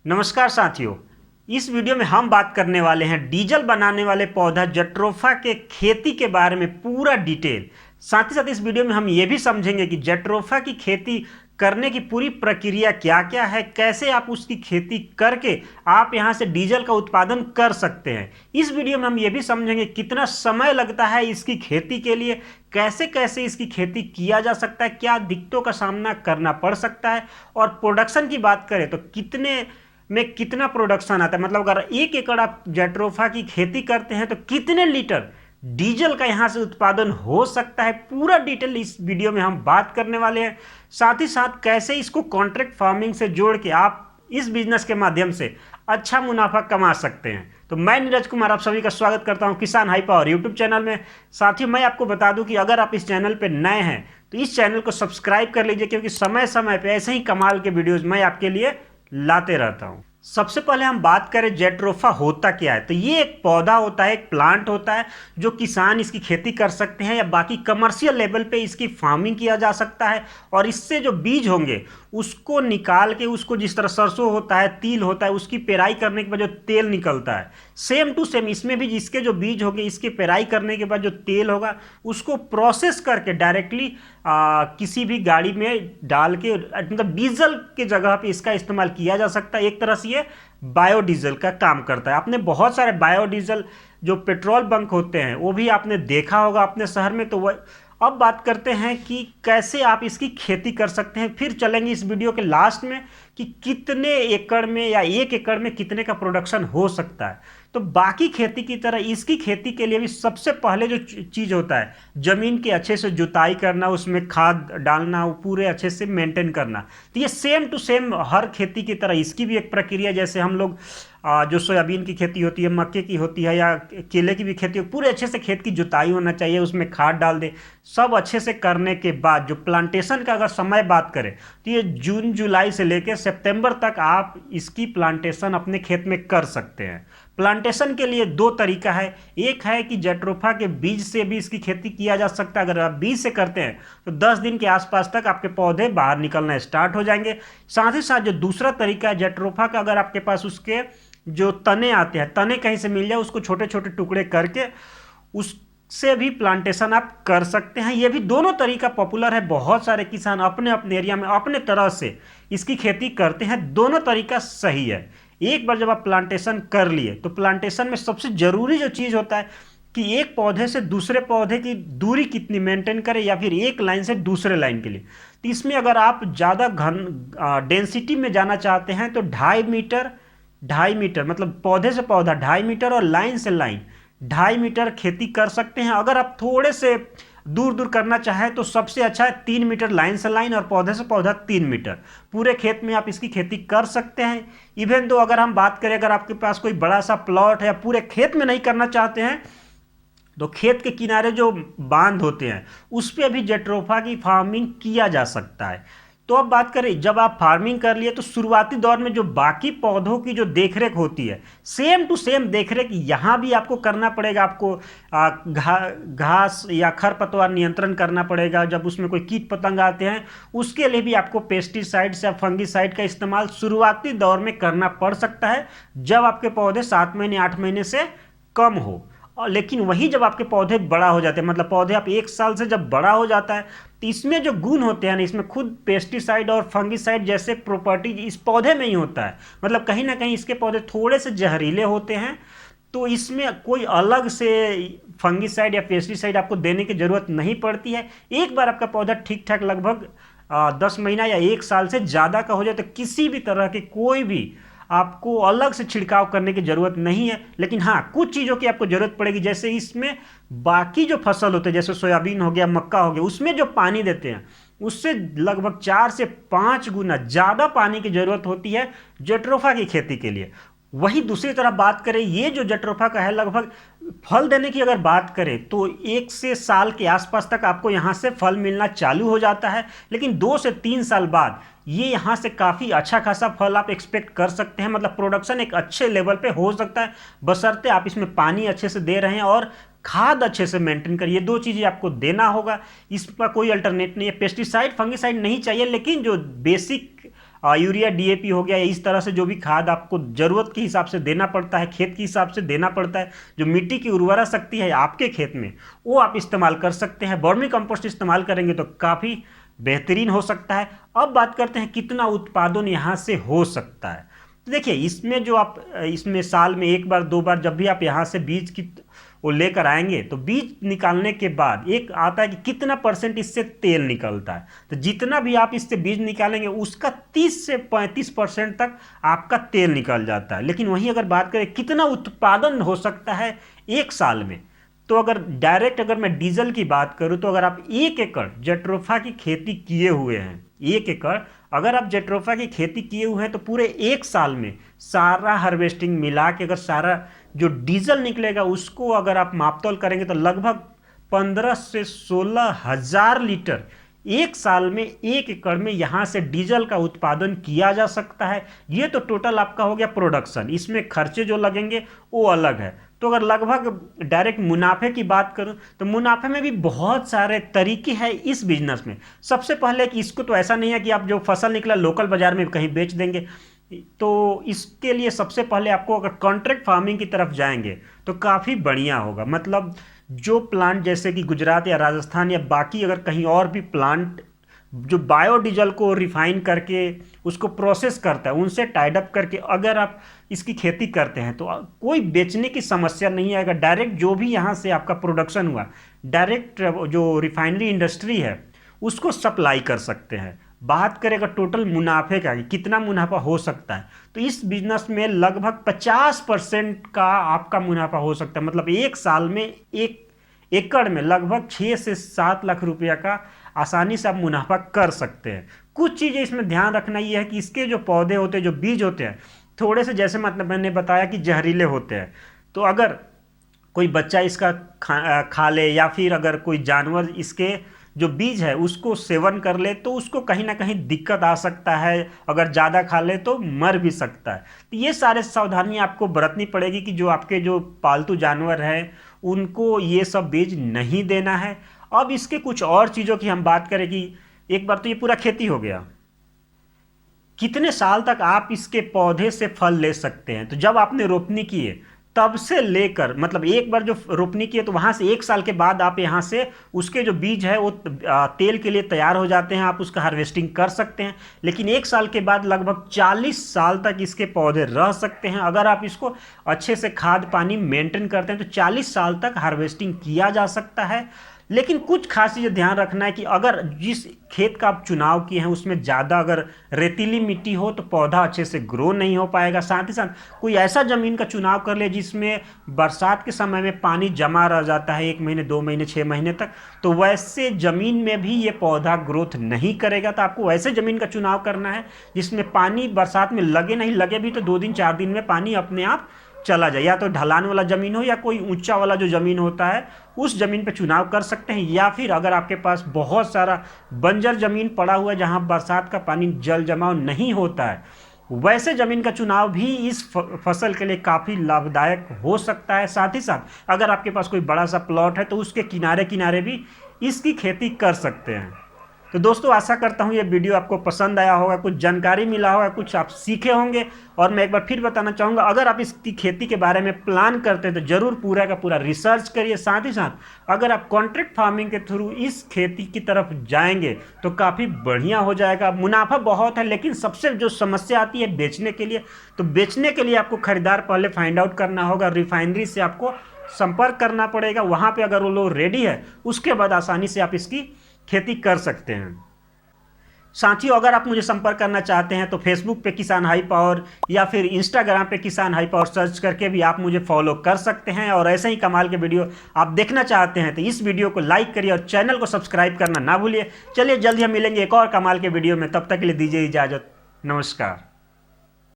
नमस्कार साथियों। इस वीडियो में हम बात करने वाले हैं डीजल बनाने वाले पौधा जट्रोफा के खेती के बारे में पूरा डिटेल। साथ ही साथ इस वीडियो में हम ये भी समझेंगे कि जट्रोफा की खेती करने की पूरी प्रक्रिया क्या क्या है, कैसे आप उसकी खेती करके आप यहां से डीजल का उत्पादन कर सकते हैं। इस वीडियो में हम ये भी समझेंगे कितना समय लगता है इसकी खेती के लिए, कैसे कैसे इसकी खेती किया जा सकता है, क्या दिक्कतों का सामना करना पड़ सकता है, और प्रोडक्शन की बात करें तो कितने में कितना प्रोडक्शन आता है। मतलब अगर 1 एकड़ आप जट्रोफा की खेती करते हैं तो कितने लीटर डीजल का यहां से उत्पादन हो सकता है, पूरा डिटेल इस वीडियो में हम बात करने वाले हैं। साथ ही साथ कैसे इसको कॉन्ट्रैक्ट फार्मिंग से जोड़ के आप इस बिजनेस के माध्यम से अच्छा मुनाफा कमा सकते हैं। तो मैं नीरज कुमार आप सभी का स्वागत करता हूं किसान हाई पावर यूट्यूब चैनल में। साथियों, मैं आपको बता दूं कि अगर आप इस चैनल पर नए हैं तो इस चैनल को सब्सक्राइब कर लीजिए, क्योंकि समय समय पर ऐसे ही कमाल के वीडियोज मैं आपके लिए लाते रहता हूं। सबसे पहले हम बात करें जट्रोफा होता क्या है, तो ये एक पौधा होता है, एक प्लांट होता है जो किसान इसकी खेती कर सकते हैं या बाकी कमर्शियल लेवल पे इसकी फार्मिंग किया जा सकता है। और इससे जो बीज होंगे उसको निकाल के, उसको जिस तरह सरसों होता है, तिल होता है, उसकी पेराई करने के बाद जो तेल निकलता है, सेम टू सेम इसमें भी इसके जो बीज होंगे इसके पेराई करने के बाद जो तेल होगा उसको प्रोसेस करके डायरेक्टली किसी भी गाड़ी में डाल के, मतलब डीजल के जगह पे इसका इस्तेमाल किया जा सकता है। एक तरह से ये बायोडीजल का काम करता है। आपने बहुत सारे बायोडीजल जो पेट्रोल बंक होते हैं वो भी आपने देखा होगा अपने शहर में। तो वह अब बात करते हैं कि कैसे आप इसकी खेती कर सकते हैं। फिर चलेंगे इस वीडियो के लास्ट में कि कितने एकड़ में या 1 एकड़ में कितने का प्रोडक्शन हो सकता है। तो बाकी खेती की तरह इसकी खेती के लिए भी सबसे पहले जो चीज़ होता है, ज़मीन की अच्छे से जुताई करना, उसमें खाद डालना, वो पूरे अच्छे से मेंटेन करना। तो ये सेम टू सेम हर खेती की तरह इसकी भी एक प्रक्रिया, जैसे हम लोग जो सोयाबीन की खेती होती है, मक्के की होती है या केले की भी खेती हो, पूरे अच्छे से खेत की जुताई होना चाहिए, उसमें खाद डाल दे। सब अच्छे से करने के बाद जो प्लांटेशन का अगर समय बात करें तो ये जून जुलाई से लेकर सितंबर तक आप इसकी प्लांटेशन अपने खेत में कर सकते हैं। प्लांटेशन के लिए 2 तरीका है। एक है कि जट्रोफा के बीज से भी इसकी खेती किया जा सकता है। अगर आप बीज से करते हैं तो 10 दिन के आसपास तक आपके पौधे बाहर निकलना स्टार्ट हो जाएंगे। साथ ही साथ जो दूसरा तरीका है जट्रोफा का, अगर आपके पास उसके जो तने आते हैं, तने कहीं से मिल जाए, उसको छोटे छोटे टुकड़े करके उससे भी प्लांटेशन आप कर सकते हैं। ये भी दोनों तरीका पॉपुलर है। बहुत सारे किसान अपने अपने एरिया में अपने तरह से इसकी खेती करते हैं। दोनों तरीका सही है। एक बार जब आप प्लांटेशन कर लिए तो प्लांटेशन में सबसे जरूरी जो चीज़ होता है कि एक पौधे से दूसरे पौधे की दूरी कितनी मेंटेन करें, या फिर एक लाइन से दूसरे लाइन के लिए। तो इसमें अगर आप ज़्यादा घन डेंसिटी में जाना चाहते हैं तो 2.5 मीटर मतलब पौधे से पौधा 2.5 मीटर और लाइन से लाइन 2.5 मीटर खेती कर सकते हैं। अगर आप थोड़े से दूर दूर करना चाहें तो सबसे अच्छा है 3 मीटर लाइन से लाइन और पौधे से पौधा 3 मीटर। पूरे खेत में आप इसकी खेती कर सकते हैं। इवन तो अगर हम बात करें, अगर आपके पास कोई बड़ा सा प्लॉट है या पूरे खेत में नहीं करना चाहते हैं तो खेत के किनारे जो बांध होते हैं उस पर भी जट्रोफा की फार्मिंग किया जा सकता है। तो अब बात करें, जब आप फार्मिंग कर लिए तो शुरुआती दौर में जो बाकी पौधों की जो देखरेख होती है, सेम टू सेम देखरेख यहाँ भी आपको करना पड़ेगा। आपको घास या खरपतवार नियंत्रण करना पड़ेगा। जब उसमें कोई कीट पतंग आते हैं उसके लिए भी आपको पेस्टिसाइड्स या फंगिसाइड का इस्तेमाल शुरुआती दौर में करना पड़ सकता है, जब आपके पौधे 7 महीने 8 महीने से कम हो। और लेकिन वही जब आपके पौधे बड़ा हो जाते हैं, मतलब पौधे आप 1 साल से जब बड़ा हो जाता है, तो इसमें जो गुण होते हैं ना, इसमें खुद पेस्टिसाइड और फंगिसाइड जैसे प्रॉपर्टी इस पौधे में ही होता है। मतलब कहीं ना कहीं इसके पौधे थोड़े से जहरीले होते हैं, तो इसमें कोई अलग से फंगिसाइड या पेस्टिसाइड आपको देने की जरूरत नहीं पड़ती है। एक बार आपका पौधा ठीक ठाक लगभग 10 महीना या 1 साल से ज़्यादा का हो जाए तो किसी भी तरह के कोई भी आपको अलग से छिड़काव करने की ज़रूरत नहीं है। लेकिन हाँ, कुछ चीज़ों की आपको ज़रूरत पड़ेगी। जैसे इसमें बाकी जो फसल होते हैं, जैसे सोयाबीन हो गया, मक्का हो गया, उसमें जो पानी देते हैं उससे लगभग 4 से 5 गुना ज़्यादा पानी की ज़रूरत होती है जट्रोफा की खेती के लिए। वहीं दूसरी तरफ बात करें, ये जो जट्रोफा का है, लगभग फल देने की अगर बात करें तो 1 से साल के आसपास तक आपको यहाँ से फल मिलना चालू हो जाता है। लेकिन 2 से 3 साल बाद ये यहाँ से काफ़ी अच्छा खासा फल आप एक्सपेक्ट कर सकते हैं। मतलब प्रोडक्शन एक अच्छे लेवल पे हो सकता है, बशर्ते आप इसमें पानी अच्छे से दे रहे हैं और खाद अच्छे से मेंटेन करिए। 2 चीज़ें आपको देना होगा। इसका कोई अल्टरनेट नहीं है। पेस्टिसाइड फंगिसाइड नहीं चाहिए, लेकिन जो बेसिक यूरिया डीएपी हो गया, इस तरह से जो भी खाद आपको ज़रूरत के हिसाब से देना पड़ता है, खेत के हिसाब से देना पड़ता है, जो मिट्टी की उर्वरा शक्ति है आपके खेत में वो आप इस्तेमाल कर सकते हैं। वर्मी कंपोस्ट इस्तेमाल करेंगे तो काफ़ी बेहतरीन हो सकता है। अब बात करते हैं कितना उत्पादन यहाँ से हो सकता है। तो देखिए इसमें जो आप इसमें साल में एक बार दो बार जब भी आप यहाँ से बीज की वो लेकर आएंगे तो बीज निकालने के बाद एक आता है कि कितना % इससे तेल निकलता है। तो जितना भी आप इससे बीज निकालेंगे उसका 30 से 35% तक आपका तेल निकल जाता है। लेकिन वहीं अगर बात करें कितना उत्पादन हो सकता है एक साल में, तो अगर डायरेक्ट अगर मैं डीजल की बात करूं तो अगर आप 1 एकड़ जेट्रोफा की खेती किए हुए हैं, 1 एकड़ अगर आप जेट्रोफा की खेती किए हुए हैं तो पूरे एक साल में सारा हार्वेस्टिंग मिला के अगर सारा जो डीजल निकलेगा उसको अगर आप मापतौल करेंगे तो लगभग 15 से 16 हजार लीटर एक साल में 1 एकड़ में यहाँ से डीजल का उत्पादन किया जा सकता है। ये तो टोटल आपका हो गया प्रोडक्शन, इसमें खर्चे जो लगेंगे वो अलग है। तो अगर लगभग डायरेक्ट मुनाफे की बात करूं तो मुनाफे में भी बहुत सारे तरीके हैं इस बिजनेस में। सबसे पहले कि इसको तो ऐसा नहीं है कि आप जो फसल निकला लोकल बाजार में कहीं बेच देंगे, तो इसके लिए सबसे पहले आपको अगर कॉन्ट्रैक्ट फार्मिंग की तरफ जाएंगे तो काफ़ी बढ़िया होगा। मतलब जो प्लांट जैसे कि गुजरात या राजस्थान या बाकी अगर कहीं और भी प्लांट जो बायोडीजल को रिफाइन करके उसको प्रोसेस करता है उनसे टाइड अप करके अगर आप इसकी खेती करते हैं तो कोई बेचने की समस्या नहीं आएगा। डायरेक्ट जो भी यहाँ से आपका प्रोडक्शन हुआ डायरेक्ट जो रिफाइनरी इंडस्ट्री है उसको सप्लाई कर सकते हैं। बात करें अगर टोटल मुनाफे का कि कितना मुनाफा हो सकता है तो इस बिजनेस में लगभग 50% का आपका मुनाफा हो सकता है। मतलब एक साल में 1 एकड़ में लगभग 6 से 7 लाख रुपया का आसानी से आप मुनाफा कर सकते हैं। कुछ चीज़ें इसमें ध्यान रखना ये है कि इसके जो पौधे होते हैं, जो बीज होते हैं, थोड़े से जैसे मतलब मैंने बताया कि जहरीले होते हैं। तो अगर कोई बच्चा इसका खा ले या फिर अगर कोई जानवर इसके जो बीज है उसको सेवन कर ले तो उसको कहीं ना कहीं दिक्कत आ सकता है, अगर ज़्यादा खा ले तो मर भी सकता है। तो ये सारे सावधानियाँ आपको बरतनी पड़ेगी कि जो आपके जो पालतू जानवर हैं उनको ये सब बीज नहीं देना है। अब इसके कुछ और चीज़ों की हम बात करें कि एक बार तो ये पूरा खेती हो गया, कितने साल तक आप इसके पौधे से फल ले सकते हैं। तो जब आपने रोपनी की है तब से लेकर मतलब एक बार जो रोपनी की है तो वहाँ से 1 साल के बाद आप यहाँ से उसके जो बीज है वो तेल के लिए तैयार हो जाते हैं, आप उसका हार्वेस्टिंग कर सकते हैं। लेकिन 1 साल के बाद लगभग 40 साल तक इसके पौधे रह सकते हैं। अगर आप इसको अच्छे से खाद पानी मेंटेन करते हैं तो 40 साल तक हार्वेस्टिंग किया जा सकता है। लेकिन कुछ खास चीज़ें ध्यान रखना है कि अगर जिस खेत का आप चुनाव किए हैं उसमें ज़्यादा अगर रेतीली मिट्टी हो तो पौधा अच्छे से ग्रो नहीं हो पाएगा। साथ ही साथ कोई ऐसा ज़मीन का चुनाव कर ले जिसमें बरसात के समय में पानी जमा रह जाता है 1 महीने 2 महीने 6 महीने तक, तो वैसे ज़मीन में भी ये पौधा ग्रोथ नहीं करेगा। तो आपको वैसे ज़मीन का चुनाव करना है जिसमें पानी बरसात में लगे, नहीं लगे भी तो 2 दिन 4 दिन में पानी अपने आप चला जाए। या तो ढलान वाला ज़मीन हो या कोई ऊंचा वाला जो ज़मीन होता है उस ज़मीन पे चुनाव कर सकते हैं। या फिर अगर आपके पास बहुत सारा बंजर ज़मीन पड़ा हुआ है जहां बरसात का पानी जल जमाव नहीं होता है, वैसे ज़मीन का चुनाव भी इस फसल के लिए काफ़ी लाभदायक हो सकता है। साथ ही साथ अगर आपके पास कोई बड़ा सा प्लॉट है तो उसके किनारे किनारे भी इसकी खेती कर सकते हैं। तो दोस्तों आशा करता हूँ ये वीडियो आपको पसंद आया होगा, कुछ जानकारी मिला होगा, कुछ आप सीखे होंगे। और मैं एक बार फिर बताना चाहूँगा, अगर आप इसकी खेती के बारे में प्लान करते हैं तो ज़रूर पूरा का पूरा रिसर्च करिए। साथ ही साथ अगर आप कॉन्ट्रैक्ट फार्मिंग के थ्रू इस खेती की तरफ जाएंगे तो काफ़ी बढ़िया हो जाएगा। मुनाफा बहुत है लेकिन सबसे जो समस्या आती है बेचने के लिए, तो बेचने के लिए आपको खरीदार पहले फाइंड आउट करना होगा। रिफाइनरी से आपको संपर्क करना पड़ेगा, वहाँ पर अगर वो लोग रेडी है उसके बाद आसानी से आप इसकी खेती कर सकते हैं। साथियों अगर आप मुझे संपर्क करना चाहते हैं तो फेसबुक पे किसान हाई पावर या फिर इंस्टाग्राम पे किसान हाई पावर सर्च करके भी आप मुझे फॉलो कर सकते हैं। और ऐसे ही कमाल के वीडियो आप देखना चाहते हैं तो इस वीडियो को लाइक करिए और चैनल को सब्सक्राइब करना ना भूलिए। चलिए जल्दी हम मिलेंगे एक और कमाल के वीडियो में, तब तक के लिए दीजिए इजाज़त, नमस्कार।